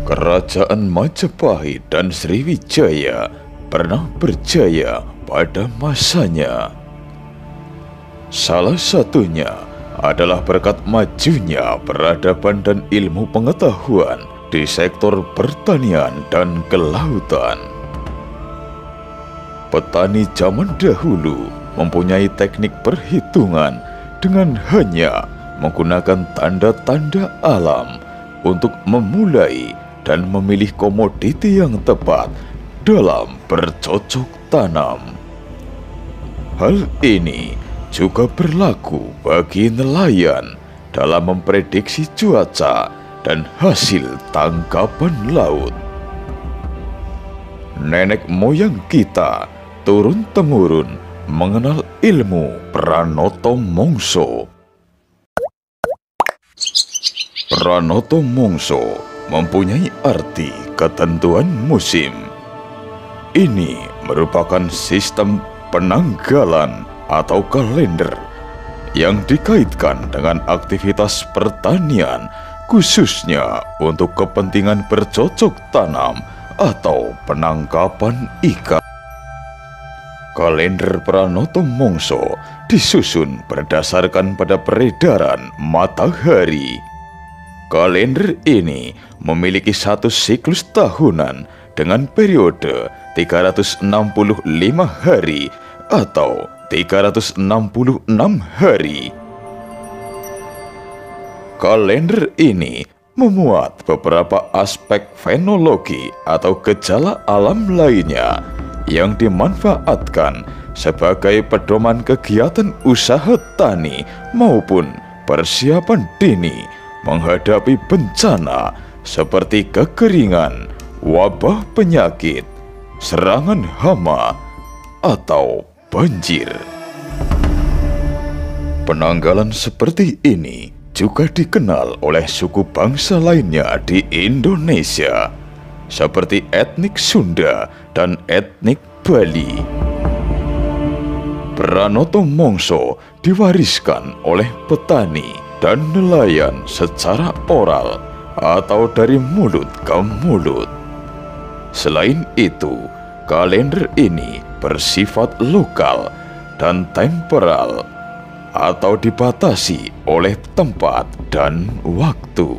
Kerajaan Majapahit dan Sriwijaya pernah berjaya pada masanya. Salah satunya adalah berkat majunya peradaban dan ilmu pengetahuan di sektor pertanian dan kelautan. Petani zaman dahulu mempunyai teknik perhitungan dengan hanya menggunakan tanda-tanda alam untuk memulai dan memilih komoditi yang tepat dalam bercocok tanam. Hal ini juga berlaku bagi nelayan dalam memprediksi cuaca dan hasil tangkapan laut. Nenek moyang kita turun-temurun mengenal ilmu Pranoto Mongso. Pranoto Mongso mempunyai arti ketentuan musim. Ini merupakan sistem penanggalan atau kalender yang dikaitkan dengan aktivitas pertanian, khususnya untuk kepentingan bercocok tanam atau penangkapan ikan. Kalender Pranoto Mongso disusun berdasarkan pada peredaran matahari. Kalender ini memiliki satu siklus tahunan dengan periode 365 hari atau 366 hari. Kalender ini memuat beberapa aspek fenologi atau gejala alam lainnya yang dimanfaatkan sebagai pedoman kegiatan usaha tani maupun persiapan dini menghadapi bencana seperti kekeringan, wabah penyakit, serangan hama, atau banjir. Penanggalan seperti ini juga dikenal oleh suku bangsa lainnya di Indonesia, seperti etnik Sunda dan etnik Bali. Pranoto Mongso diwariskan oleh petani dan nelayan secara oral atau dari mulut ke mulut. Selain itu, kalender ini bersifat lokal dan temporal atau dibatasi oleh tempat dan waktu.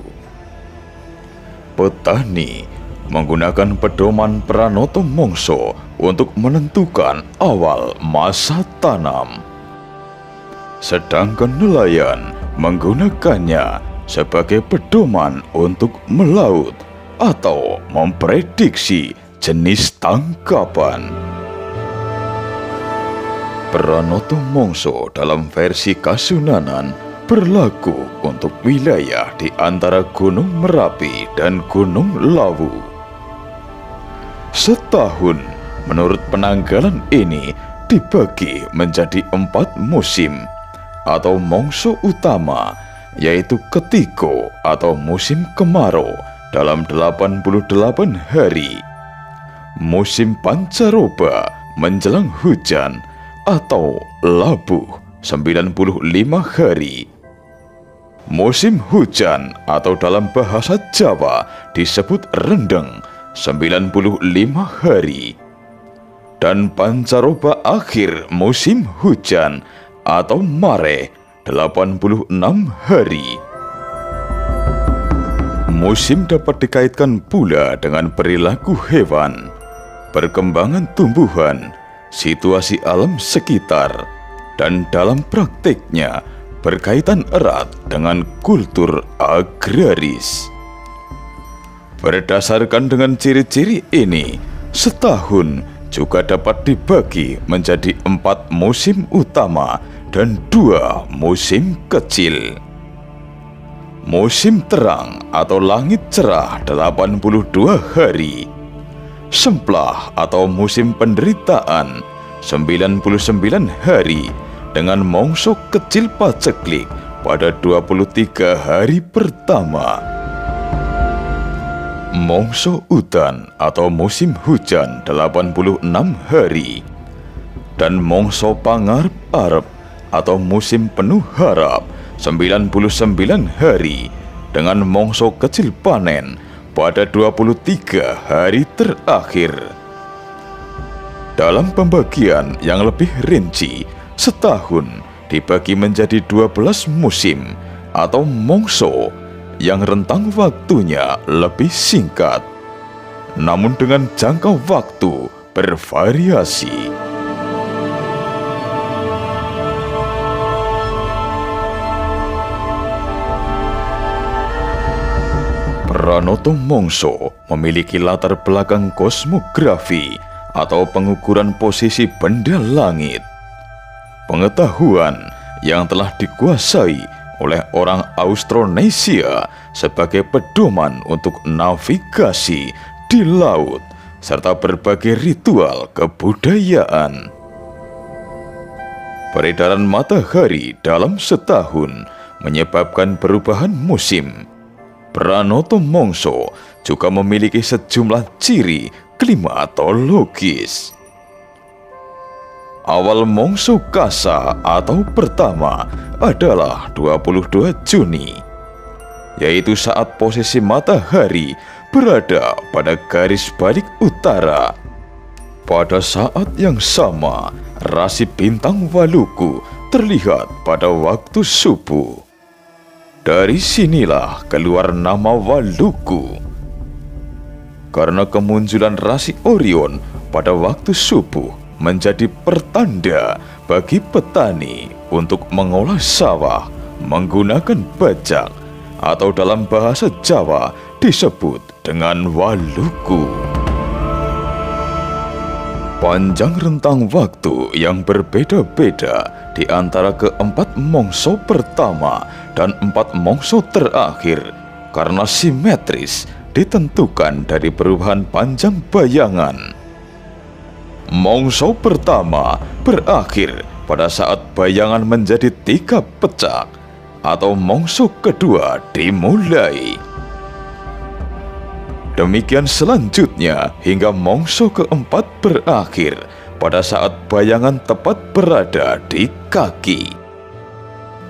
Petani menggunakan pedoman Pranoto Mongso untuk menentukan awal masa tanam. Sedangkan nelayan menggunakannya sebagai pedoman untuk melaut atau memprediksi jenis tangkapan. Pranoto Mongso dalam versi Kasunanan berlaku untuk wilayah di antara Gunung Merapi dan Gunung Lawu. Setahun menurut penanggalan ini dibagi menjadi 4 musim atau mongso utama, yaitu ketiko atau musim kemarau dalam 88 hari, musim pancaroba menjelang hujan atau labuh 95 hari, musim hujan atau dalam bahasa Jawa disebut rendeng 95 hari, dan pancaroba akhir musim hujan atau mare 86 hari. Musim dapat dikaitkan pula dengan perilaku hewan, perkembangan tumbuhan, situasi alam sekitar, dan dalam praktiknya berkaitan erat dengan kultur agraris. Berdasarkan dengan ciri-ciri ini, setahun juga dapat dibagi menjadi 4 musim utama dan 2 musim kecil. Musim terang atau langit cerah 82 hari, semplah atau musim penderitaan 99 hari dengan mongso kecil paceklik pada 23 hari pertama. Mongso udan atau musim hujan 86 hari, dan mongso pangarep-arep atau musim penuh harap 99 hari dengan mongso kecil panen pada 23 hari terakhir. Dalam pembagian yang lebih rinci, setahun dibagi menjadi 12 musim atau mongso yang rentang waktunya lebih singkat, namun dengan jangka waktu bervariasi. Pranoto Mongso memiliki latar belakang kosmografi atau pengukuran posisi benda langit. Pengetahuan yang telah dikuasai oleh orang Austronesia sebagai pedoman untuk navigasi di laut serta berbagai ritual kebudayaan. Peredaran matahari dalam setahun menyebabkan perubahan musim. Pranoto Mongso juga memiliki sejumlah ciri klimatologis. Awal Mongso Kasa atau pertama adalah 22 Juni, yaitu saat posisi matahari berada pada garis balik utara. Pada saat yang sama, rasi bintang Waluku terlihat pada waktu subuh. Dari sinilah keluar nama Waluku. Karena kemunculan rasi Orion pada waktu subuh menjadi pertanda bagi petani untuk mengolah sawah menggunakan bajak atau dalam bahasa Jawa disebut dengan Waluku. Panjang rentang waktu yang berbeda-beda di antara keempat mongso pertama dan 4 mongso terakhir karena simetris ditentukan dari perubahan panjang bayangan. Mongso pertama berakhir pada saat bayangan menjadi 3 pecah atau mongso kedua dimulai. Demikian selanjutnya hingga mongso keempat berakhir pada saat bayangan tepat berada di kaki.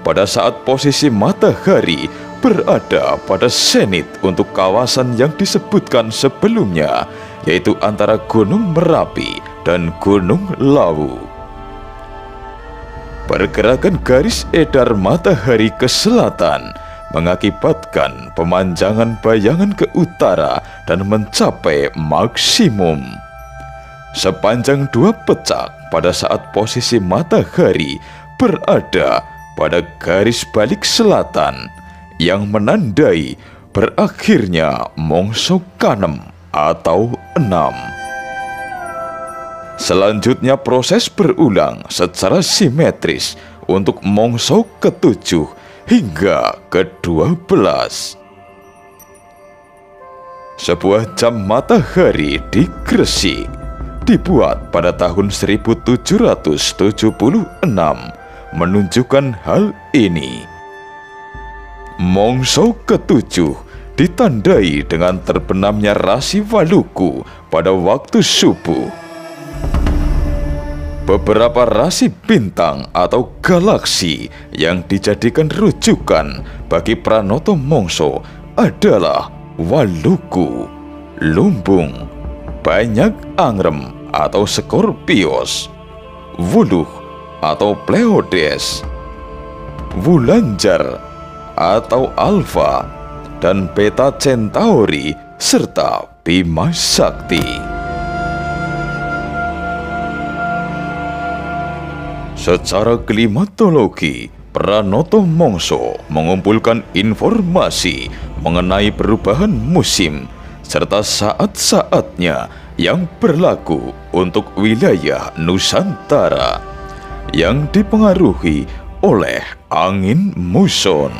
Pada saat posisi matahari berada pada zenit untuk kawasan yang disebutkan sebelumnya, yaitu antara Gunung Merapi dan Gunung Lawu. Pergerakan garis edar matahari ke selatan mengakibatkan pemanjangan bayangan ke utara dan mencapai maksimum. Sepanjang 2 pecak pada saat posisi matahari berada pada garis balik selatan yang menandai berakhirnya mongso kanem atau 6. Selanjutnya proses berulang secara simetris untuk mongso ke-7 hingga ke-12. Sebuah jam matahari di Gresik dibuat pada tahun 1776 menunjukkan hal ini. Mongso ke-7 ditandai dengan terbenamnya rasi Waluku pada waktu subuh. Beberapa rasi bintang atau galaksi yang dijadikan rujukan bagi Pranoto Mongso adalah Waluku, Lumbung, Banyak Angrem atau Scorpios, Wuluh atau Pleiades, Wulanjar atau Alpha, dan Beta Centauri serta Bima Sakti. Secara klimatologi, Pranoto Mongso mengumpulkan informasi mengenai perubahan musim serta saat-saatnya yang berlaku untuk wilayah Nusantara yang dipengaruhi oleh angin muson.